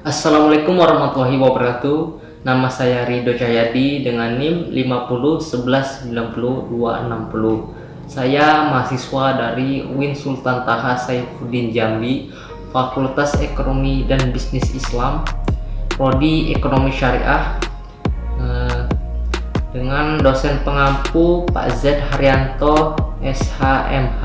Assalamualaikum warahmatullahi wabarakatuh. Nama saya Rido Cahyadi dengan NIM 5011900260. Saya mahasiswa dari UIN Sultan Taha Saifuddin Jambi, Fakultas Ekonomi dan Bisnis Islam, Prodi Ekonomi Syariah, dengan dosen pengampu Pak Z Haryanto SHMH,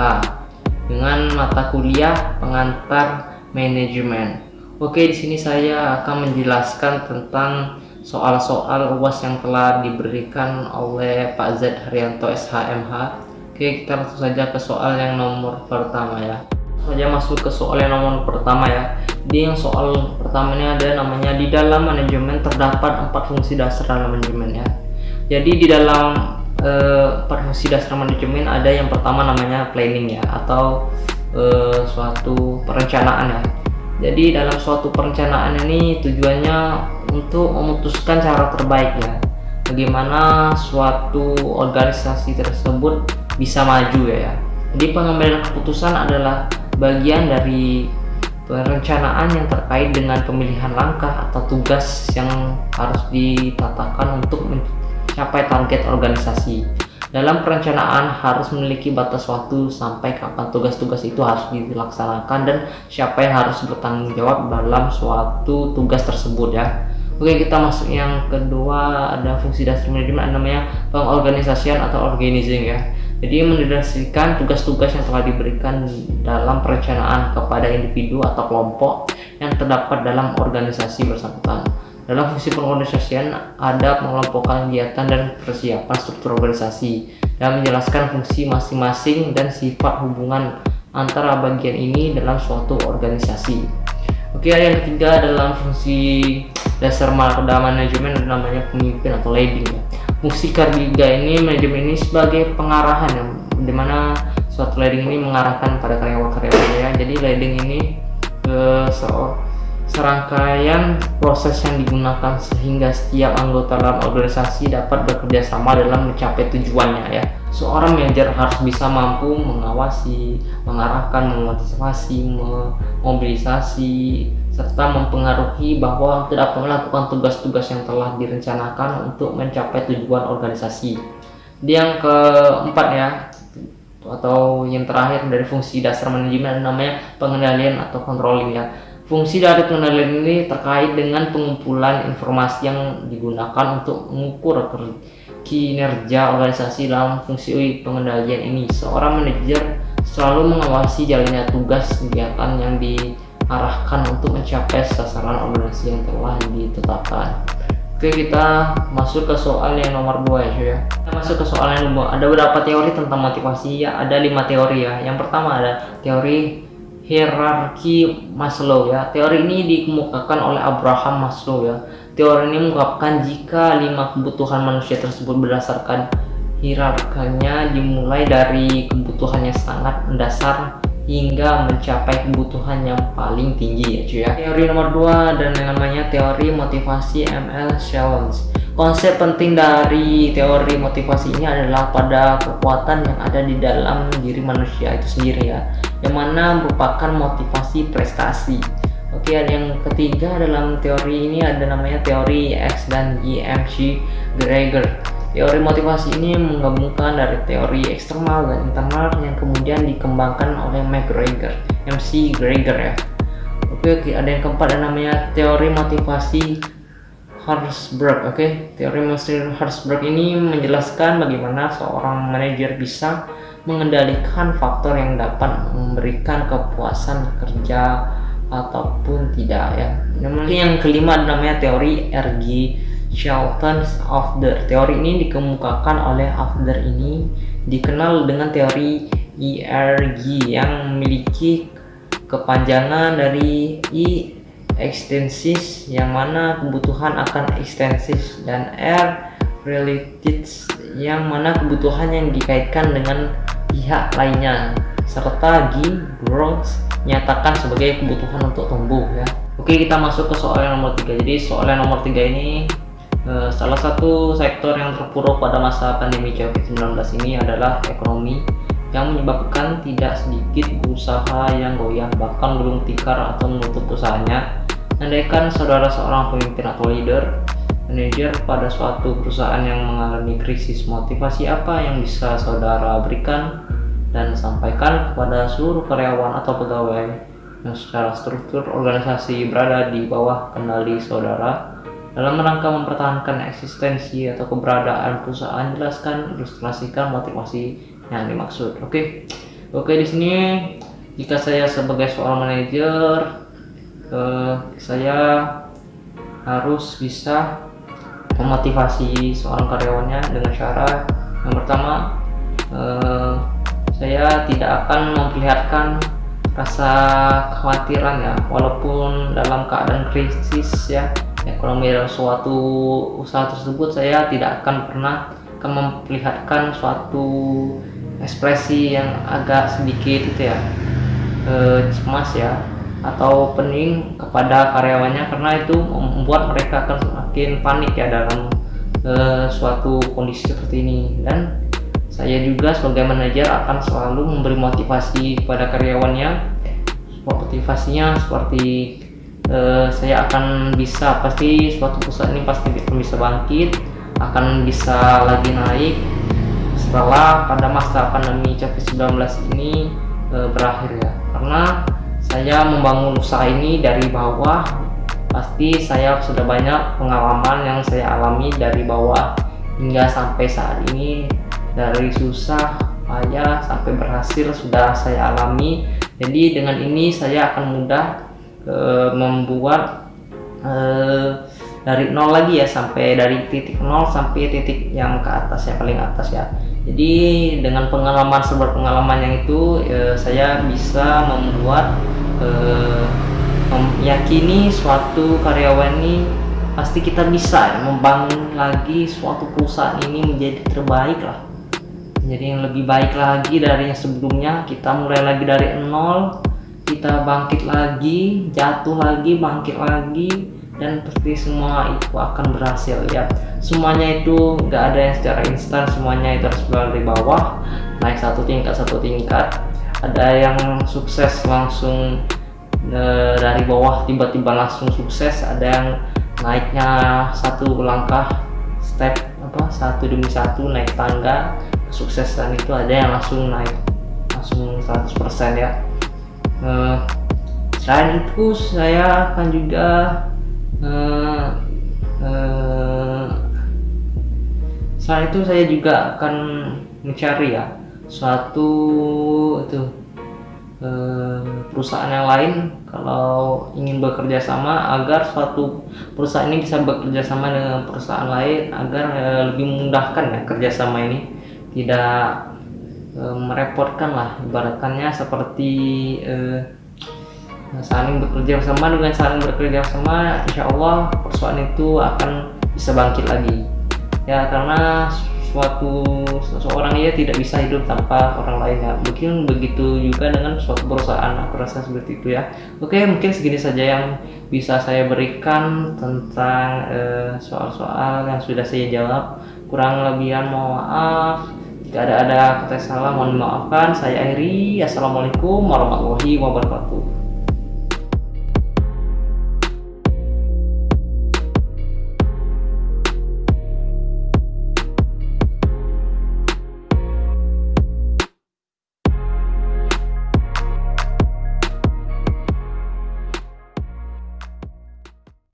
dengan mata kuliah pengantar manajemen. Oke, di sini saya akan menjelaskan tentang soal-soal UAS yang telah diberikan oleh Pak Z Haryanto SHMH. Oke, kita langsung saja ke soal yang nomor pertama ya. Saja masuk ke soal yang nomor pertama ya. Di yang soal pertama ini ada namanya di dalam manajemen terdapat 4 fungsi dasar dalam manajemen ya. Jadi di dalam 4 fungsi dasar manajemen ada yang pertama namanya planning ya, atau suatu perencanaan ya. Jadi dalam suatu perencanaan ini tujuannya untuk memutuskan cara terbaik ya, bagaimana suatu organisasi tersebut bisa maju ya. Jadi pengambilan keputusan adalah bagian dari perencanaan yang terkait dengan pemilihan langkah atau tugas yang harus ditatakan untuk mencapai target organisasi. Dalam perencanaan harus memiliki batas waktu sampai kapan tugas-tugas itu harus dilaksanakan dan siapa yang harus bertanggung jawab dalam suatu tugas tersebut ya. Oke, kita masuk yang kedua, ada fungsi dasar manajemen namanya pengorganisasian atau organizing ya. Jadi mendelegasikan tugas-tugas yang telah diberikan dalam perencanaan kepada individu atau kelompok yang terdapat dalam organisasi bersangkutan. Dalam fungsi pengorganisasian ada pengelompokan kegiatan dan persiapan struktur organisasi dan menjelaskan fungsi masing-masing dan sifat hubungan antara bagian ini dalam suatu organisasi. Oke, yang ketiga dalam fungsi dasar manajemen namanya pemimpin atau leading ya. Fungsi ketiga ini manajemen ini sebagai pengarahan ya, dimana suatu leading ini mengarahkan pada karyawan-karyawannya ya. Jadi leading ini serangkaian proses yang digunakan sehingga setiap anggota dalam organisasi dapat bekerja sama dalam mencapai tujuannya ya. Seorang manajer harus bisa mampu mengawasi, mengarahkan, memotivasi, memobilisasi, serta mempengaruhi bahwa dapat melakukan tugas-tugas yang telah direncanakan untuk mencapai tujuan organisasi. Yang keempat ya, atau yang terakhir dari fungsi dasar manajemen namanya pengendalian atau controlling ya. Fungsi dari pengendalian ini terkait dengan pengumpulan informasi yang digunakan untuk mengukur kinerja organisasi. Dalam fungsi pengendalian ini, seorang manajer selalu mengawasi jalannya tugas kegiatan yang diarahkan untuk mencapai sasaran organisasi yang telah ditetapkan. Oke, kita masuk ke soal yang nomor 2 ya. Kita masuk ke soal yang nomor 2. Ada beberapa teori tentang motivasi ya, ada 5 teori ya. Yang pertama ada teori hierarki Maslow ya. Teori ini dikemukakan oleh Abraham Maslow ya. Teori ini mengungkapkan jika 5 kebutuhan manusia tersebut berdasarkan hierarkinya dimulai dari kebutuhan yang sangat mendasar hingga mencapai kebutuhan yang paling tinggi ya cuy ya. Teori nomor 2 dan yang namanya teori motivasi ML Challenge. Konsep penting dari teori motivasi ini adalah pada kekuatan yang ada di dalam diri manusia itu sendiri ya, yang mana merupakan motivasi prestasi. Oke, ada yang ketiga dalam teori ini ada namanya teori X dan Y MC Gregor. Teori motivasi ini menggabungkan dari teori eksternal dan internal yang kemudian dikembangkan oleh MC Gregor ya. Oke, ada yang keempat ada namanya teori motivasi Herzberg. Oke, teori motivasi Herzberg ini menjelaskan bagaimana seorang manajer bisa mengendalikan faktor yang dapat memberikan kepuasan kerja ataupun tidak ya. Yang kelima namanya teori R.G. Charlton After. Teori ini dikemukakan oleh After ini dikenal dengan teori ERG yang memiliki kepanjangan dari E ekstensis yang mana kebutuhan akan ekstensis dan R related yang mana kebutuhan yang dikaitkan dengan pihak lainnya, serta G growth nyatakan sebagai kebutuhan untuk tumbuh ya. Oke, kita masuk ke soal yang nomor 3. Jadi soal yang nomor 3 ini salah satu sektor yang terpuruk pada masa pandemi COVID-19 ini adalah ekonomi. yang menyebabkan tidak sedikit usaha yang goyah, bahkan gulung tikar atau menutup usahanya. Andaikan saudara seorang pemimpin atau leader, manajer pada suatu perusahaan yang mengalami krisis, motivasi apa yang bisa saudara berikan dan sampaikan kepada seluruh karyawan atau pegawai yang secara struktur organisasi berada di bawah kendali saudara dalam rangka mempertahankan eksistensi atau keberadaan perusahaan? Jelaskan, ilustrasikan motivasi yang dimaksud. Oke, di sini jika saya sebagai seorang manajer, saya harus bisa memotivasi seorang karyawannya dengan cara yang pertama, saya tidak akan memperlihatkan rasa kekhawatiran ya, walaupun dalam keadaan krisis ya ekonomi dalam suatu usaha tersebut, saya tidak akan pernah memperlihatkan suatu ekspresi yang agak sedikit itu ya cemas ya atau pening kepada karyawannya, karena itu membuat mereka akan semakin panik ya dalam suatu kondisi seperti ini. Dan saya juga sebagai manajer akan selalu memberi motivasi kepada karyawannya. Motivasinya seperti saya akan bisa, pasti suatu perusahaan ini pasti bisa bangkit, akan bisa lagi naik setelah pada masa pandemi COVID-19 ini berakhir ya. Karena saya membangun usaha ini dari bawah, pasti saya sudah banyak pengalaman yang saya alami dari bawah hingga sampai saat ini, dari susah payah sampai berhasil sudah saya alami. Jadi dengan ini saya akan mudah membuat dari nol lagi ya, sampai dari titik nol sampai titik yang ke atas ya, paling atas ya. Jadi dengan pengalaman yang itu saya bisa membuat meyakini suatu karyawan ini pasti kita bisa ya, membangun lagi suatu perusahaan ini menjadi terbaik lah, jadi yang lebih baik lagi dari yang sebelumnya. Kita mulai lagi dari nol, kita bangkit lagi, jatuh lagi, bangkit lagi, dan pasti semua itu akan berhasil ya. Semuanya itu nggak ada yang secara instan, semuanya itu harus dari bawah naik satu tingkat. Ada yang sukses langsung dari bawah tiba-tiba langsung sukses, ada yang naiknya satu langkah, step satu demi satu naik tangga kesuksesan itu, ada yang langsung naik langsung 100% ya. Selain itu saya akan juga selain itu saya juga akan mencari ya suatu perusahaan yang lain kalau ingin bekerja sama, agar suatu perusahaan ini bisa bekerja sama dengan perusahaan lain agar lebih memudahkan ya kerjasama ini, tidak merepotkan lah, ibaratkannya seperti saling bekerja sama. Dengan saling bekerja sama, insya Allah perusahaan itu akan bisa bangkit lagi ya, karena seseorang ya tidak bisa hidup tanpa orang lain ya. Mungkin begitu juga dengan suatu perusahaan, aku rasa seperti itu ya. Oke, mungkin segini saja yang bisa saya berikan tentang soal-soal yang sudah saya jawab. Kurang lebihan mohon maaf, jika ada kata salah mohon dimaafkan. Saya akhiri, assalamualaikum warahmatullahi wabarakatuh.